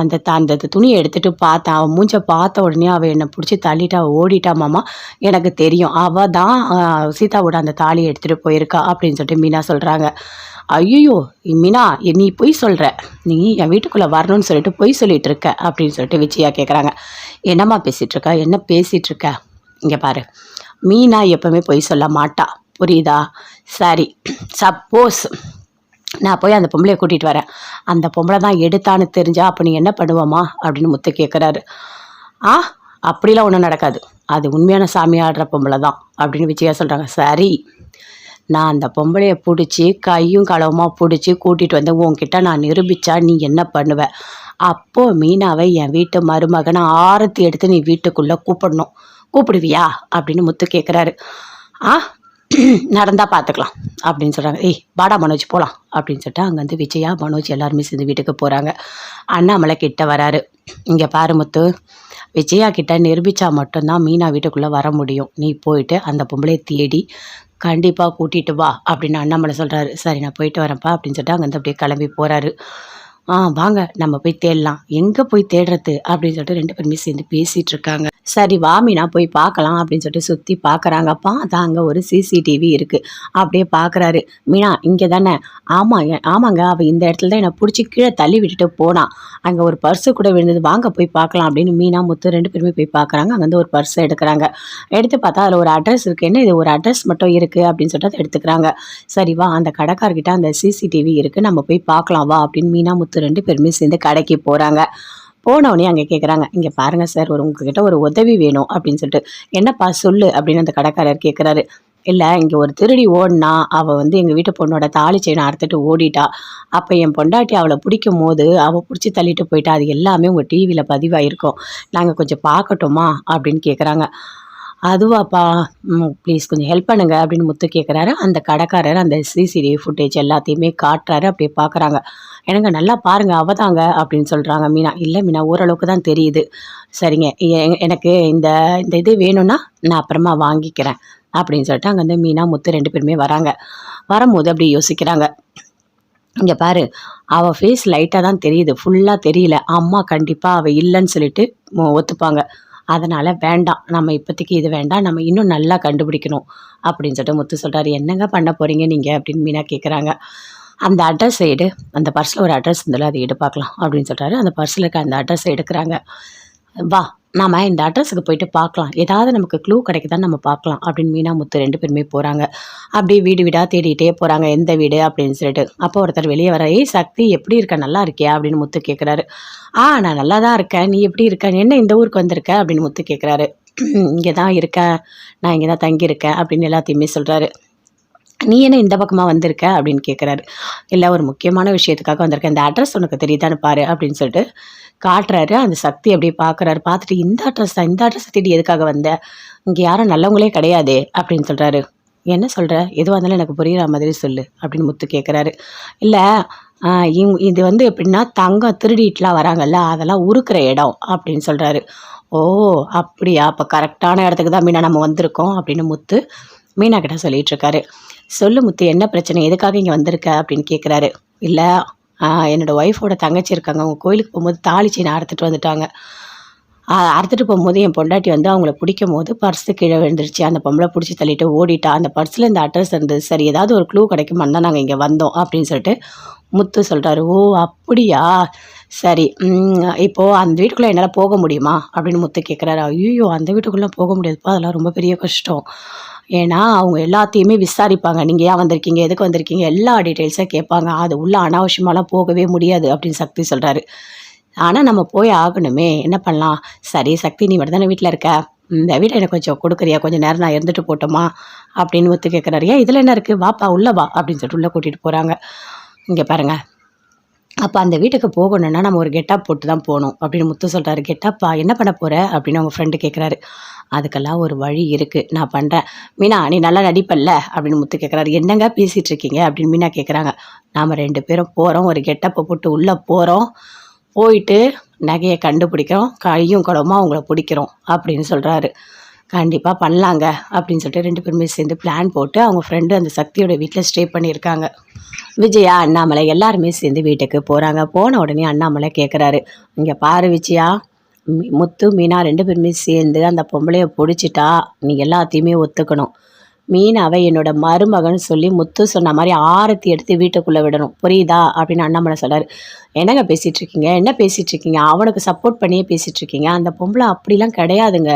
அந்த துணியை எடுத்துகிட்டு பார்த்தேன், அவள் மூஞ்சை பார்த்த உடனே அவள் என்னை பிடிச்சி தள்ளிட்டு அவள் ஓடிட்டாமாம்மா, எனக்கு தெரியும், அவள் தான் சீதாவோட அந்த தாலியை எடுத்துகிட்டு போயிருக்கா அப்படின்னு சொல்லிட்டு மீனா சொல்கிறாங்க. ஐயோ மீனா, நீ பொய் சொல்கிற, நீ என் வீட்டுக்குள்ளே வரணும்னு சொல்லிட்டு பொய் சொல்லிகிட்டு இருக்க அப்படின்னு சொல்லிட்டு விஜயா கேட்குறாங்க. என்னம்மா பேசிகிட்ருக்க, என்ன பேசிகிட்ருக்க, இங்கே பாரு, மீனா எப்போவுமே பொய் சொல்ல மாட்டா, புரியுதா, சரி சப்போஸ் நான் போய் அந்த பொம்பளையை கூட்டிகிட்டு வரேன், அந்த பொம்பளை தான் எடுத்தான்னு தெரிஞ்சா அப்போ நீ என்ன பண்ணுவோமா அப்படின்னு முத்து கேட்குறாரு. அப்படிலாம் ஒன்றும் நடக்காது, அது உண்மையான சாமி ஆடுற பொம்பளை தான் அப்படின்னு விஜயா சொல்கிறாங்க. சரி, நான் அந்த பொம்பளையை பிடிச்சி கையும் களவுமாக பிடிச்சி கூட்டிகிட்டு வந்து உன்கிட்ட நான் நிரூபித்தா நீ என்ன பண்ணுவ, அப்போது மீனாவை என் வீட்டு மருமகனை ஆரத்தி எடுத்து நீ வீட்டுக்குள்ளே கூப்பிடணும், கூப்பிடுவியா அப்படின்னு முத்து கேட்குறாரு. நடந்தால் பார்த்துக்கலாம் அப்படின்னு சொல்கிறாங்க. ஏய் வாடா மனோஜ் போகலாம் அப்படின்னு சொல்லிட்டு அங்கேருந்து விஜயா மனோஜ் எல்லாருமே சேர்ந்து வீட்டுக்கு போகிறாங்க. அண்ணாமலை கிட்ட வராரு. இங்கே பாரு முத்து, விஜயா கிட்ட நிரூபித்தா மட்டும்தான் மீனா வீட்டுக்குள்ளே வர முடியும், நீ போயிட்டு அந்த பொம்பளையை தேடி கண்டிப்பாக கூட்டிகிட்டு வா அப்படின்னு அண்ணாமலை சொல்கிறாரு. சரி நான் போயிட்டு வரேன்ப்பா அப்படின்னு சொல்லிட்டு அங்கேருந்து அப்படியே கிளம்பி போகிறாரு. வாங்க நம்ம போய் தேடலாம், எங்கே போய் தேடுறது அப்படின்னு சொல்லிட்டு ரெண்டு பேருமே சேர்ந்து பேசிகிட்டு இருக்காங்க. சரி வா மீனா போய் பார்க்கலாம் அப்படின்னு சொல்லிட்டு சுற்றி பார்க்குறாங்க. பார்த்தா அங்கே ஒரு சிசிடிவி இருக்குது. அப்படியே பார்க்குறாரு. மீனா இங்கே தானே, ஆமாங்க, அவள் இந்த இடத்துல தான் என்னை பிடிச்சி கீழே தள்ளி விட்டுட்டு போனான், அங்கே ஒரு பர்ஸு கூட விழுந்தது, வாங்க போய் பார்க்கலாம் அப்படின்னு மீனா முத்து ரெண்டு பேருமே போய் பார்க்குறாங்க. அங்கேருந்து ஒரு பர்ஸை எடுக்கிறாங்க. எடுத்து பார்த்தா அதில் ஒரு அட்ரஸ் இருக்குது. என்ன இது ஒரு அட்ரஸ் மட்டும் இருக்குது அப்படின்னு சொல்லிட்டு அதை எடுத்துக்கிறாங்க. சரி வா, அந்த கடைக்காரர்கிட்ட அந்த சிசிடிவி இருக்குது, நம்ம போய் பார்க்கலாம் வா அப்படின்னு மீனா முத்து ரெண்டு பேருமே சேர்ந்து கடைக்கு போகிறாங்க. போனவொடனே அங்கே கேட்குறாங்க. இங்கே பாருங்கள் சார், உங்ககிட்ட ஒரு உதவி வேணும் அப்படின்னு சொல்லிட்டு. என்னப்பா சொல்லு அப்படின்னு அந்த கடைக்காரர் கேட்குறாரு. இல்லை, இங்கே ஒரு திருடி ஓடினா, அவள் வந்து எங்கள் வீட்டு பொண்ணோட தாலி செயினை அறுத்துட்டு ஓடிட்டா, அப்போ என் பொண்டாட்டி அவளை பிடிக்கும் போது அவள் பிடிச்சி தள்ளிட்டு போயிட்டா, அது எல்லாமே உங்கள் டிவியில் பதிவாயிருக்கும், நாங்கள் கொஞ்சம் பார்க்கட்டுமா அப்படின்னு கேட்குறாங்க. அதுவாப்பா, ப்ளீஸ் கொஞ்சம் ஹெல்ப் பண்ணுங்க அப்படின்னு முத்து கேட்குறாரு. அந்த கடைக்காரர் அந்த சிசிடிவி ஃபுட்டேஜ் எல்லாத்தையுமே காட்டுறாரு. அப்படியே பார்க்குறாங்க. எனக்கு நல்லா பாருங்கள் அவதாங்க அப்படின்னு சொல்கிறாங்க மீனா. இல்லை மீனா, ஓரளவுக்கு தான் தெரியுது. சரிங்க, எனக்கு இந்த இந்த இது வேணும்னா நான் அப்புறமா வாங்கிக்கிறேன் அப்படின்னு சொல்லிட்டு அங்கே வந்து மீனா முத்து ரெண்டு பேருமே வராங்க. வரும்போது அப்படி யோசிக்கிறாங்க. இங்கே பாரு, அவள் ஃபேஸ் லைட்டாக தான் தெரியுது, ஃபுல்லாக தெரியல. அம்மா கண்டிப்பாக அவள் இல்லைன்னு சொல்லிட்டு ஒத்துப்பாங்க. அதனால் வேண்டாம், நம்ம இப்போதைக்கு இது வேண்டாம், நம்ம இன்னும் நல்லா கண்டுபிடிக்கணும் அப்படின்னு சொல்லிட்டு முத்து சொல்கிறாரு. என்னங்க பண்ண போகிறீங்க நீங்கள் அப்படின்னு மீனா கேட்குறாங்க. அந்த அட்ரஸ் எடு, அந்த பர்ஸில் ஒரு அட்ரஸ் இருந்தாலும் அதை எடு பார்க்கலாம் அப்படின்னு சொல்கிறாரு. அந்த பர்ஸில் இருக்க அந்த அட்ரஸை எடுக்கிறாங்க. வா, நாம் இந்த அட்ரஸுக்கு போயிட்டு பார்க்கலாம், ஏதாவது நமக்கு க்ளூ கிடைக்குதான்னு நம்ம பார்க்கலாம் அப்படின்னு மீனா முத்து ரெண்டு பேருமே போகிறாங்க. அப்படியே வீடு வீடாக தேடிட்டே போகிறாங்க, எந்த வீடு அப்படின்னு சொல்லிட்டு. அப்போ ஒருத்தர் வெளியே வர, ஏய் சக்தி எப்படி இருக்க, நல்லா இருக்கியா அப்படின்னு முத்து கேட்குறாரு. நான் நல்லா தான் இருக்கேன், நீ எப்படி இருக்க, என்ன இந்த ஊருக்கு வந்திருக்க அப்படின்னு முத்து கேட்குறாரு. இங்கே தான் இருக்கேன், நான் இங்கே தான் தங்கியிருக்கேன் அப்படின்னு எல்லாத்தையுமே சொல்கிறாரு. நீ என்ன இந்த பக்கமாக வந்திருக்க அப்படின்னு கேட்குறாரு. இல்லை ஒரு முக்கியமான விஷயத்துக்காக வந்திருக்கேன், இந்த அட்ரஸ் உனக்கு தெரியுதான்னு பாரு அப்படின்னு சொல்லிட்டு காட்டுறாரு. அந்த சக்தி அப்படியே பார்க்குறாரு. பார்த்துட்டு இந்த அட்ரஸ் தான், இந்த அட்ரஸ் தேடி எதுக்காக வந்த, இங்கே யாரும் நல்லவங்களே கிடையாதே அப்படின்னு சொல்கிறாரு. என்ன சொல்கிற, எதுவாக இருந்தாலும் எனக்கு புரிகிற மாதிரி சொல்லு அப்படின்னு முத்து கேட்குறாரு. இல்லை இது வந்து எப்படின்னா தங்கம் திருடிட்டுலாம் வராங்கல்ல, அதெல்லாம் உருக்குற இடம் அப்படின்னு சொல்கிறாரு. ஓ அப்படியா, அப்போ கரெக்டான இடத்துக்கு தான் மீனா நம்ம வந்திருக்கோம் அப்படின்னு முத்து மீனா கிட்ட சொல்லிட்டு இருக்காரு. சொல்லு முத்து, என்ன பிரச்சனை, எதுக்காக இங்கே வந்திருக்க அப்படின்னு கேட்குறாரு. இல்லை என்னோடய ஒய்ஃபோட தங்கச்சி இருக்காங்க, அவங்க கோயிலுக்கு போகும்போது தாலி செயினை அறுத்துட்டு வந்துட்டாங்க. அறுத்துட்டு போகும்போது என் பொண்டாட்டி வந்து அவங்கள பிடிக்கும் போது பர்ஸு கீழே விழுந்துருச்சு. அந்த பொம்பளை பிடிச்சி தள்ளிட்டு ஓடிட்டா. அந்த பர்ஸில் இந்த அட்ரஸ் இருந்தது. சரி ஏதாவது ஒரு க்ளூ கிடைக்குமான்னு தான் நாங்கள் இங்கே வந்தோம் அப்படின்னு சொல்லிட்டு முத்து சொல்கிறாரு. ஓ அப்படியா, சரி இப்போது அந்த வீட்டுக்குள்ளே என்னால் போக முடியுமா அப்படின்னு முத்து கேட்குறாரு. ஐயோ அந்த வீட்டுக்குள்ளே போக முடியாதுப்பா, அதெல்லாம் ரொம்ப பெரிய கஷ்டம். ஏன்னா அவங்க எல்லாத்தையுமே விசாரிப்பாங்க. நீங்கள் ஏன் வந்திருக்கீங்க, எதுக்கு வந்திருக்கீங்க, எல்லா டீட்டெயில்ஸாக கேட்பாங்க. அது உள்ள அனாவசியமாலாம் போகவே முடியாது அப்படின்னு சக்தி சொல்கிறாரு. ஆனால் நம்ம போய் ஆகணுமே, என்ன பண்ணலாம். சரி சக்தி, நீ மட்டும் தானே வீட்டில் இருக்க, இந்த வீட்டை எனக்கு கொஞ்சம் கொடுக்குறியா, கொஞ்சம் நேரம் நான் இருந்துட்டு போட்டோமா அப்படின்னு முத்து கேட்குறாரு. ஏன் இதில் என்ன இருக்குது, வாப்பா உள்ளே வா அப்படின்னு சொல்லிட்டு உள்ளே கூட்டிகிட்டு போகிறாங்க. இங்கே பாருங்கள், அப்போ அந்த வீட்டுக்கு போகணுன்னா நம்ம ஒரு கெட்டப் போட்டு தான் போகணும் அப்படின்னு முத்து சொல்கிறாரு. கெட்டப்பா, என்ன பண்ண போகிற அப்படின்னு அவங்க ஃப்ரெண்டு கேட்குறாரு. அதுக்கெல்லாம் ஒரு வழி இருக்குது, நான் பண்ணுறேன். மீனா நீ நல்லா நடிப்பல்ல அப்படின்னு முத்து கேட்குறாரு. என்னங்க பேசிகிட்டு இருக்கீங்க அப்படின்னு மீனா கேட்குறாங்க. நாம் 2 பேரும் போகிறோம், ஒரு கெட்டப்பை போட்டு உள்ளே போகிறோம், போயிட்டு நகையை கண்டுபிடிக்கிறோம், கையும் குடமா அவங்கள பிடிக்கிறோம் அப்படின்னு சொல்கிறாரு. கண்டிப்பாக பண்ணலாங்க அப்படின்னு சொல்லிட்டு 2 பேருமே சேர்ந்து பிளான் போட்டு அவங்க ஃப்ரெண்டு அந்த சக்தியோட வீட்டில் ஸ்டே பண்ணியிருக்காங்க. விஜயா அண்ணாமலை எல்லாருமே சேர்ந்து வீட்டுக்கு போகிறாங்க. போன உடனே அண்ணாமலை கேட்குறாரு. இங்கே பாரு விஜயா, முத்து மீனா 2 பேருமே சேர்ந்து அந்த பொம்பளையை பிடிச்சிட்டா நீ எல்லாத்தையுமே ஒத்துக்கணும். மீனாவை என்னோட மருமகன்னு சொல்லி முத்து சொன்ன மாதிரி ஆரத்தி எடுத்து வீட்டுக்குள்ளே விடணும், புரியுதா அப்படின்னு அண்ணாமலை சொல்கிறார். என்னங்க பேசிகிட்டு இருக்கீங்க, என்ன பேசிகிட்டு இருக்கீங்க, அவனுக்கு சப்போர்ட் பண்ணியே பேசிகிட்டு இருக்கீங்க. அந்த பொம்பளை அப்படிலாம் கிடையாதுங்க,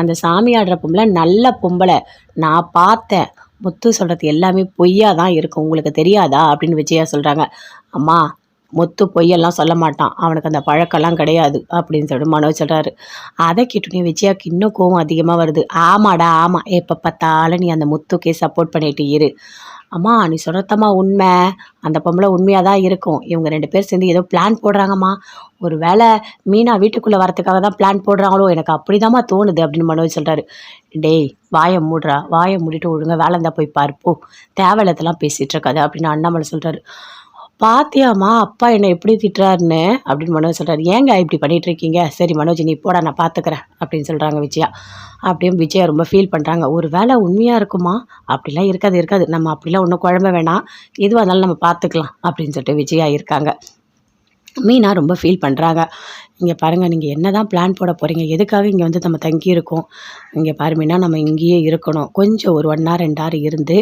அந்த சாமி ஆடுற பொம்பளை நல்ல பொம்பளை, நான் பார்த்தேன். முத்து சொல்கிறது எல்லாமே பொய்யா தான் இருக்கும், உங்களுக்கு தெரியாதா அப்படின்னு விஜயா சொல்கிறாங்க. அம்மா முத்து பொய்யெல்லாம் சொல்ல மாட்டான், அவனுக்கு அந்த பழக்கம்லாம் கிடையாது அப்படின்னு சொல்லிட்டு மனோஜ் சொல்கிறாரு. அதை கேட்டோன்னே விஜயாவுக்கு இன்னும் கோவம் அதிகமாக வருது. ஆமாடா ஆமாம், எப்போ பார்த்தாலும் நீ அந்த முத்துக்கே சப்போர்ட் பண்ணிட்டு இரு. அம்மா நீ சொல்கிறதம்மா உண்மை, அந்த பொம்பளை உண்மையாக தான் இருக்கும். இவங்க 2 பேர் சேர்ந்து ஏதோ பிளான் போடுறாங்கம்மா, ஒரு வேளை மீனா வீட்டுக்குள்ளே வரத்துக்காக தான் பிளான் போடுறாங்களோ, எனக்கு அப்படிதாம்மா தோணுது அப்படின்னு மனோஜ் சொல்கிறாரு. டேய் வாயை மூடுறா, வாயை மூடிட்டு ஒழுங்க வேலை இருந்தால் போய் பார்ப்போ, தேவையில்லதெல்லாம் பேசிகிட்டு இருக்காது அப்படின்னு அண்ணாமலை சொல்கிறாரு. பாத்தியாம்மா அப்பா என்னை எப்படி திட்டுறாருன்னு அப்படின்னு மனோஜ் சொல்கிறார். ஏங்க இப்படி பண்ணிகிட்டு இருக்கீங்க, சரி மனோஜ் நீ போடா நான் பார்த்துக்கிறேன் அப்படின்னு சொல்கிறாங்க விஜயா. அப்படியும் விஜயா ரொம்ப ஃபீல் பண்ணுறாங்க. ஒரு வேளை உண்மையாக இருக்குமா, அப்படிலாம் இருக்காது, நம்ம அப்படிலாம் ஒன்றும் குழம்ப வேணாம், எதுவாக இருந்தாலும் நம்ம பார்த்துக்கலாம் அப்படின்னு சொல்லிட்டு விஜயா இருக்காங்க. மீனா ரொம்ப ஃபீல் பண்ணுறாங்க. இங்கே பாருங்கள், நீங்கள் என்ன தான் பிளான் போட போகிறீங்க, எதுக்காக இங்கே வந்து நம்ம தங்கியிருக்கோம், இங்கே பாரு மீனா நம்ம இங்கேயே இருக்கணும், கொஞ்சம் ஒரு 1 hour 2 hour இருந்து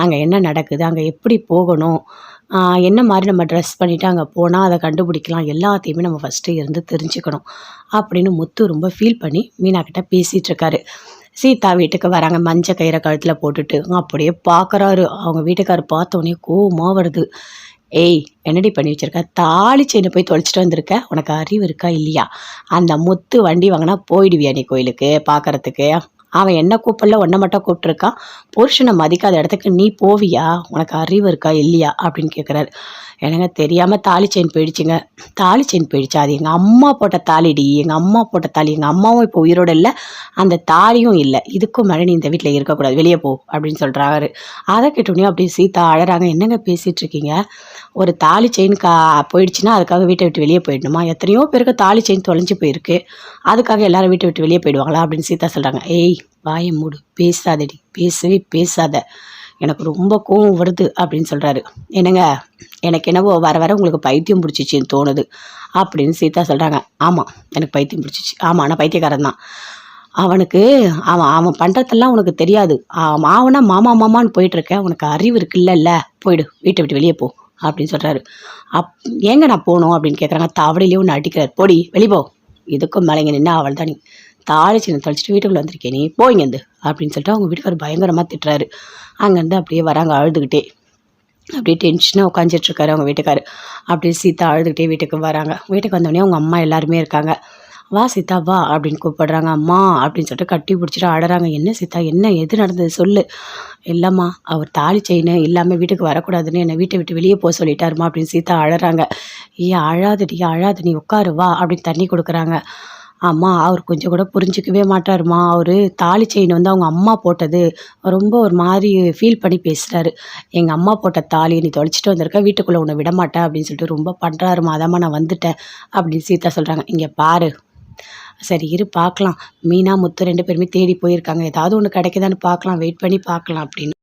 அங்கே என்ன நடக்குது, அங்கே எப்படி போகணும், என்ன மாதிரி நம்ம ட்ரெஸ் பண்ணிவிட்டு அங்கே போனால் அதை கண்டுபிடிக்கலாம், எல்லாத்தையுமே நம்ம ஃபஸ்ட்டு இருந்து தெரிஞ்சுக்கணும் அப்படின்னு முத்து ரொம்ப ஃபீல் பண்ணி மீனா கிட்ட பேசிகிட்ருக்காரு. சீதா வீட்டுக்கு வராங்க, மஞ்சள் கயிறை கழுத்தில் போட்டுட்டு. அப்படியே பார்க்குறாரு. அவங்க வீட்டுக்காரர் பார்த்தோன்னே கோவமாக வருது. ஏய் என்னடி பண்ணி வச்சுருக்க, தாலி செயினை போய் தொலைச்சிட்டு வந்திருக்க, உனக்கு அறிவு இருக்கா இல்லையா, அந்த முத்து வண்டி வாங்கினா போயிடுவியா நீ கோயிலுக்கு பார்க்குறதுக்கு, அவன் என்ன கூப்பிடல ஒன்றை மட்டும் கூப்பிட்ருக்கான், புருஷனை மதிக்காத இடத்துக்கு நீ போவியா, உனக்கு அறிவு இருக்கா இல்லையா அப்படின்னு கேட்குறாரு. எனக்கு தெரியாமல் தாலி செயின் போயிடுச்சுங்க. தாலி செயின் போயிடுச்சா, அது எங்கள் அம்மா போட்ட தாலிடி, எங்கள் அம்மா போட்ட தாலி, எங்கள் அம்மாவும் இப்போ உயிரோடு இல்லை, அந்த தாலியும் இல்லை, இதுக்கும் மேலே நீ இந்த வீட்டில் இருக்கக்கூடாது, வெளியே போ அப்படின்னு சொல்கிறாரு. அதை கேட்டோன்னே அப்படியே சீதா அழறாங்க. என்னங்க பேசிகிட்டு இருக்கீங்க, ஒரு தாலி செயின் போயிடுச்சுன்னா அதுக்காக வீட்டை விட்டு வெளியே போயிடணுமா, எத்தனையோ பேருக்கு தாலி செயின் தொலைஞ்சு போயிருக்கு, அதுக்காக எல்லாரும் வீட்டை விட்டு வெளியே போயிடுவாங்களா அப்படின்னு சீதா சொல்கிறாங்க. ஏய் வாயை மூடு, பேசாதடி, பேசவே பேசாத, எனக்கு ரொம்ப கோவம் வருது அப்படின்னு சொல்கிறாரு. என்னங்க எனக்கு என்னவோ வர வர உங்களுக்கு பைத்தியம் பிடிச்சிச்சின்னு தோணுது அப்படின்னு சீதா சொல்கிறாங்க. ஆமாம் எனக்கு பைத்தியம் பிடிச்சிச்சு, ஆமாம் நான் பைத்தியக்காரன் தான், அவனுக்கு அவன் பண்ணுறதெல்லாம் உனக்கு தெரியாது, மாவனா மாமா மாமான்னு போயிட்டுருக்கேன், உனக்கு அறிவு இருக்குல்ல, போயிடு வீட்டை விட்டு வெளியே போ அப்படின்னு சொல்கிறாரு. ஏங்க நான் போகணும் அப்படின்னு கேட்குறாங்க. தவடையிலேயே ஒன்று அடிக்கிறார். போடி வெளியே போ, இதுக்கும் மேலேங்க நின்று அவள் தான் நீ தாலி சின்ன தொலைச்சிட்டு வீட்டுக்குள்ளே வந்திருக்கேன், நீ போயிங்கந்து அப்படின்னு சொல்லிட்டு அவங்க வீட்டுக்காரர் பயங்கரமாக திட்டுறாரு. அங்கேருந்து அப்படியே வராங்க அழுதுகிட்டே, அப்படியே டென்ஷனாக உட்காந்துட்ருக்காரு அவங்க வீட்டுக்காரு. அப்படியே சீதா அழுதுகிட்டே வீட்டுக்கு வராங்க. வீட்டுக்கு வந்தோடனே அவங்க அம்மா எல்லாருமே இருக்காங்க. "வா சீதா வா" அப்படின்னு கூப்பிடுறாங்க. "அம்மா" அப்படின்னு சொல்லிட்டு கட்டி பிடிச்சிட்டு அழறாங்க. "என்ன சீதா என்ன எது நடந்தது சொல்லு." "இல்லம்மா அவர் தாலி செயினு இல்லாம வீட்டுக்கு வரக்கூடாதுன்னு என்னை வீட்டை விட்டு வெளியே போக சொல்லிட்டாருமா" அப்படின்னு சீதா அழறாங்க. "ஏய் அழாதடி அழாத நீ உட்காரு வா" அப்படின்னு தண்ணி குடுக்குறாங்க. "அம்மா அவர் கொஞ்சம் கூட புரிஞ்சுக்கவே மாட்டாரும்மா. அவரு தாலி செயின் வந்து அவங்க அம்மா போட்டது. ரொம்ப ஒரு மாரி ஃபீல் பண்ணி பேசுறாரு. எங்க அம்மா போட்ட தாலிய நீ தொலைச்சுட்டு வந்திருக்க. வீட்டுக்குள்ள உன்ன விடமாட்டேன்" அப்படின்னு சொல்லிட்டு ரொம்ப பண்றாரும்மா. அதாம்மா நான் வந்துட்டேன் அப்படின்னு சீதா சொல்றாங்க. "இங்க பாரு. சரி இரு பார்க்கலாம். மீனா, முத்து 2 பேருமே தேடி போயிருக்காங்க. ஏதாவது ஒண்ணு கிடைக்குதான்னு பார்க்கலாம். வெயிட் பண்ணி பார்க்கலாம்" அப்படின்னு.